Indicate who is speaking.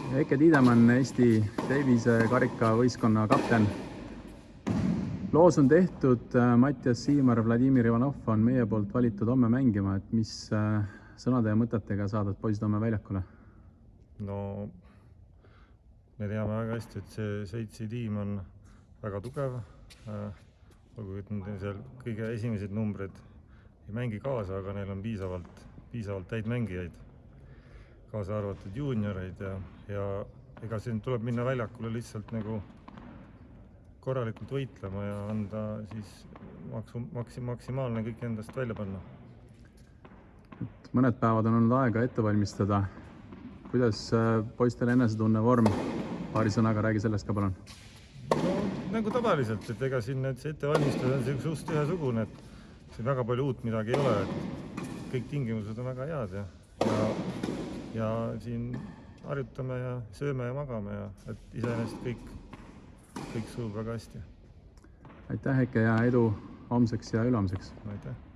Speaker 1: Heike Tiidemann, Eesti Davise karikavõistkonna kapten. Loos on tehtud, Mattias Siimar, Vladimir Ivanov on meie poolt valitud homme mängima, et mis sõnade ja mõtetega saadad poisid homme väljakule?
Speaker 2: No me teame väga hästi, et see Šveitsi tiim on väga tugev. Olgu, et nende seal kõige esimesed numbrid ei mängi kaasa, aga neil on piisavalt täid mängijaid, kaasa arvatud juunioreid ja ega siin tuleb minna väljakule lihtsalt nagu korralikult võitlema ja anda siis maksimaalne kõik endast välja panna.
Speaker 1: Mõned päevad on olnud aega ette valmistada. Kuidas poistel enesetunne, vorm? Paari sõnaga räägi sellest ka palun.
Speaker 2: No, nagu tavaliselt, et ega siin see ettevalmistus on suust ühesugune, et siin väga palju uut midagi ei ole, et kõik tingimused on väga head ja siin harjutame ja sööme ja magame ja et iseenesest kõik sujub väga hästi.
Speaker 1: Aitäh, Heike, ja edu homseks ja ülehomseks!
Speaker 2: Aitäh!